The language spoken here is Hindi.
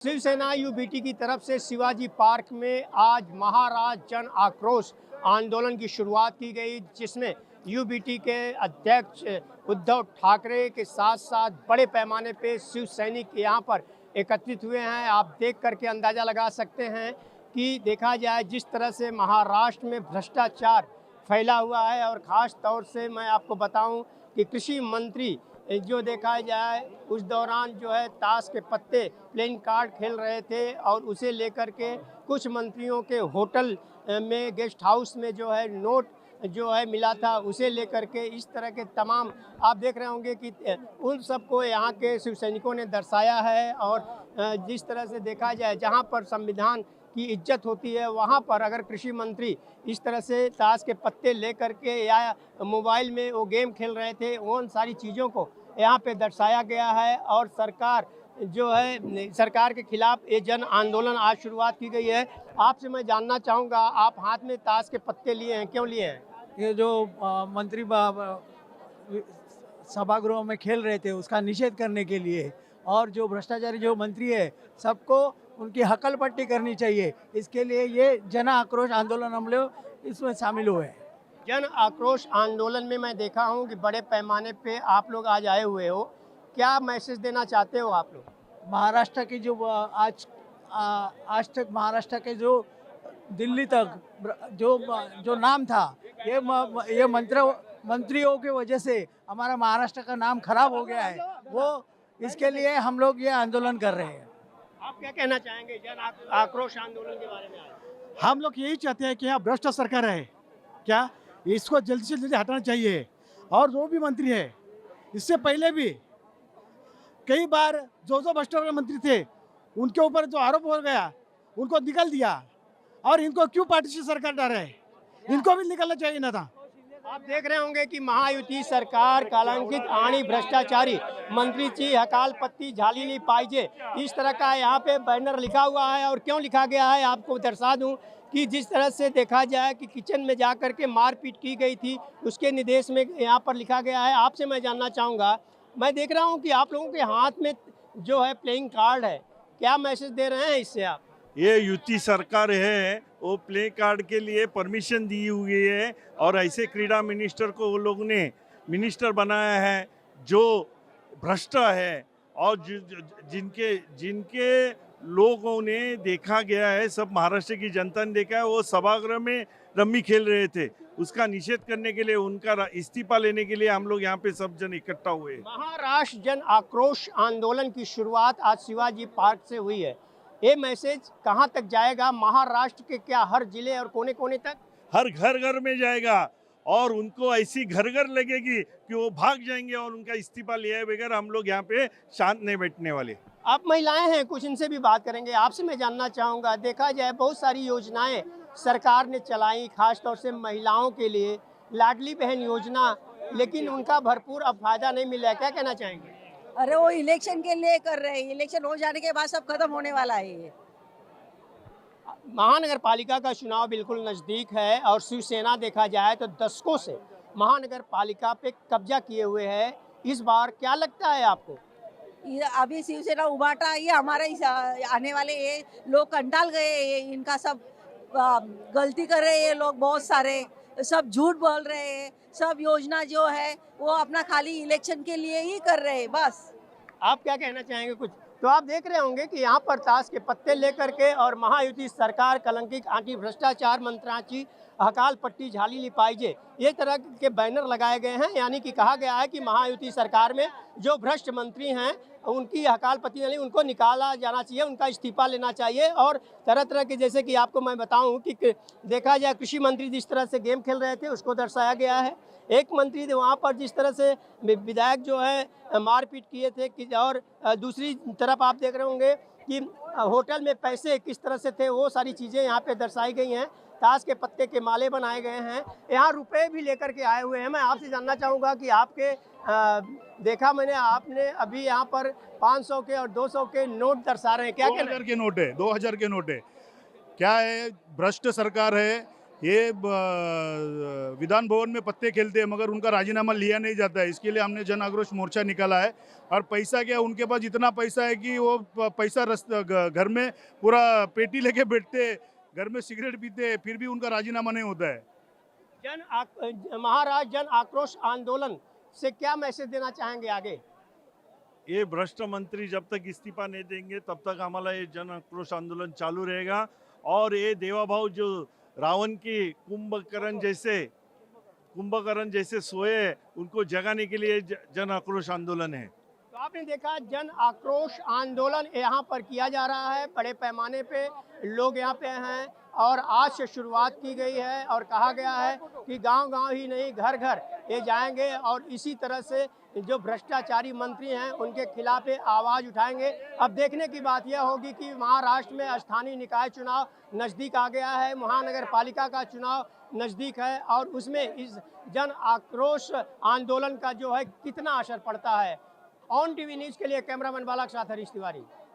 शिवसेना यूबीटी की तरफ से शिवाजी पार्क में आज महाराष्ट्र जन आक्रोश आंदोलन की शुरुआत की गई, जिसमें यूबीटी के अध्यक्ष उद्धव ठाकरे के साथ साथ बड़े पैमाने पे शिव सैनिक यहाँ पर एकत्रित हुए हैं। आप देख करके अंदाज़ा लगा सकते हैं कि देखा जाए जिस तरह से महाराष्ट्र में भ्रष्टाचार फैला हुआ है, और ख़ास तौर से मैं आपको बताऊं कि कृषि मंत्री जो देखा जाए उस दौरान जो है ताश के पत्ते प्लेइंग कार्ड खेल रहे थे, और उसे लेकर के कुछ मंत्रियों के होटल में गेस्ट हाउस में जो है नोट जो है मिला था, उसे लेकर के इस तरह के तमाम आप देख रहे होंगे कि उन सबको यहाँ के शिव सैनिकों ने दर्शाया है। और जिस तरह से देखा जाए जहाँ पर संविधान की इज्जत होती है वहाँ पर अगर कृषि मंत्री इस तरह से ताश के पत्ते लेकर के या मोबाइल में वो गेम खेल रहे थे, उन सारी चीज़ों को यहाँ पे दर्शाया गया है। और सरकार जो है, सरकार के खिलाफ ये जन आंदोलन आज शुरुआत की गई है। आपसे मैं जानना चाहूँगा, आप हाथ में ताश के पत्ते लिए हैं, क्यों लिए हैं? ये जो मंत्री सभागृह में खेल रहे थे उसका निषेध करने के लिए, और जो भ्रष्टाचारी जो मंत्री है सबको उनकी हकल पट्टी करनी चाहिए, इसके लिए ये जन आक्रोश आंदोलन हम लोग इसमें शामिल हुए हैं। जन आक्रोश आंदोलन में मैं देखा हूँ कि बड़े पैमाने पे आप लोग आज आए हुए हो, क्या मैसेज देना चाहते हो आप लोग? महाराष्ट्र की जो आज तक महाराष्ट्र के जो दिल्ली तक जो नाम था, ये मंत्रियों की वजह से हमारा महाराष्ट्र का नाम खराब हो गया है, वो इसके लिए हम लोग ये आंदोलन कर रहे हैं। आप क्या कहना चाहेंगे जन आक्रोश आंदोलन के बारे में? हम लोग यही चाहते हैं कि यहाँ भ्रष्ट सरकार है क्या, इसको जल्दी से जल्दी हटाना चाहिए। और जो भी मंत्री है, इससे पहले भी कई बार जो भ्रष्टाचार मंत्री थे उनके ऊपर जो आरोप हो गया उनको निकाल दिया, और इनको क्यों पार्टी से सरकार डाल रहे हैं, इनको भी निकालना चाहिए ना था। आप देख रहे होंगे कि महायुति सरकार कलंकित आणि भ्रष्टाचारी मंत्रीची हकालपट्टी झाली नहीं पाहिजे, इस तरह का यहाँ पे बैनर लिखा हुआ है। और क्यों लिखा गया है आपको दर्शा दूं कि जिस तरह से देखा जाए कि किचन में जा कर के मारपीट की गई थी, उसके निर्देश में यहाँ पर लिखा गया है। आपसे मैं जानना चाहूँगा, मैं देख रहा हूँ कि आप लोगों के हाथ में जो है प्लेइंग कार्ड है, क्या मैसेज दे रहे हैं इससे आप? ये युति सरकार है, वो प्ले कार्ड के लिए परमिशन दी हुई है, और ऐसे क्रीड़ा मिनिस्टर को वो लोग ने मिनिस्टर बनाया है जो भ्रष्ट है, और जिनके लोगों ने देखा गया है, सब महाराष्ट्र की जनता ने देखा है, वो सभागृह में रम्मी खेल रहे थे, उसका निषेध करने के लिए, उनका इस्तीफा लेने के लिए हम लोग यहाँ पे सब जन इकट्ठा हुए। महाराष्ट्र जन आक्रोश आंदोलन की शुरुआत आज शिवाजी पार्क से हुई है। ये मैसेज कहाँ तक जाएगा? महाराष्ट्र के क्या हर जिले और कोने कोने तक, हर घर घर में जाएगा, और उनको ऐसी घर घर लगेगी कि वो भाग जाएंगे, और उनका इस्तीफा लिए बगैर हम लोग यहाँ पे शांत नहीं बैठने वाले। आप महिलाएं हैं, कुछ इनसे भी बात करेंगे। आपसे मैं जानना चाहूँगा, देखा जाए बहुत सारी योजनाएं सरकार ने चलाई, खासतौर से महिलाओं के लिए लाडली बहन योजना, लेकिन उनका भरपूर अब फायदा नहीं मिला है, क्या कहना चाहेंगे? अरे वो इलेक्शन के लिए कर रहे हैं, इलेक्शन हो जाने के बाद सब खत्म होने वाला है। ये महानगर पालिका का चुनाव बिल्कुल नज़दीक है, और शिवसेना देखा जाए तो दशकों से महानगर पालिका पे कब्जा किए हुए है। इस बार क्या लगता है आपको? ये अभी शिवसेना उबाटा, ये हमारे आने वाले ये लोग कंटाल गए, ये इनका सब गलती कर रहे हैं, ये लोग बहुत सारे सब झूठ बोल रहे हैं, सब योजना जो है वो अपना खाली इलेक्शन के लिए ही कर रहे हैं बस। आप क्या कहना चाहेंगे कुछ? तो आप देख रहे होंगे कि यहाँ पर ताश के पत्ते लेकर के और महायुति सरकार कलंकित आंटी भ्रष्टाचार मंत्राची हकालपट्टी झाली पाहिजे, ये तरह के बैनर लगाए गए हैं। यानी कि कहा गया है कि महायुति सरकार में जो भ्रष्ट मंत्री हैं उनकी हकालपट्टी नहीं, उनको निकाला जाना चाहिए, उनका इस्तीफा लेना चाहिए। और तरह तरह के, जैसे कि आपको मैं बताऊं कि देखा जाए कृषि मंत्री जिस तरह से गेम खेल रहे थे उसको दर्शाया गया है। एक मंत्री थे वहाँ पर जिस तरह से विधायक जो है मारपीट किए थे, और दूसरी तरफ आप देख रहे होंगे कि होटल में पैसे किस तरह से थे, वो सारी चीज़ें यहाँ पे दर्शाई गई हैं। ताश के पत्ते के माले बनाए गए हैं, यहाँ रुपए भी लेकर के आए हुए हैं। मैं आपसे जानना चाहूँगा कि आपके देखा मैंने, आपने अभी यहाँ पर 500 के और 200 के नोट दर्शा रहे हैं, क्या कहना है? 2000 के नोट है, 2000 के नोट है। क्या है, भ्रष्ट सरकार है, ये विधान भवन में पत्ते खेलते हैं मगर उनका राजीनामा लिया नहीं जाता है। इसके लिए हमने जन आक्रोश मोर्चा निकाला है। और पैसा क्या, उनके पास इतना पैसा है कि वो पैसा घर में पूरा पेटी लेके बैठते, घर में सिगरेट पीते, फिर भी उनका राजीनामा नहीं होता है। महाराज जन आक्रोश आंदोलन से क्या मैसेज देना चाहेंगे आगे? ये भ्रष्ट मंत्री जब तक इस्तीफा नहीं देंगे तब तक हमारा ये जन आक्रोश आंदोलन चालू रहेगा। और ये देवाभाव जो रावण की कुंभकर्ण जैसे सोए, उनको जगाने के लिए जन आक्रोश आंदोलन है। तो आपने देखा जन आक्रोश आंदोलन यहाँ पर किया जा रहा है, बड़े पैमाने पे लोग यहाँ पे हैं और आज से शुरुआत की गई है और कहा गया है कि गांव-गांव ही नहीं घर घर ये जाएंगे और इसी तरह से जो भ्रष्टाचारी मंत्री हैं उनके खिलाफ आवाज़ उठाएंगे। अब देखने की बात यह होगी कि महाराष्ट्र में स्थानीय निकाय चुनाव नज़दीक आ गया है, महानगर पालिका का चुनाव नज़दीक है और उसमें इस जन आक्रोश आंदोलन का जो है कितना असर पड़ता है। ऑन टीवी न्यूज़ के लिए कैमरामैन बाला के साथ हरीश तिवारी।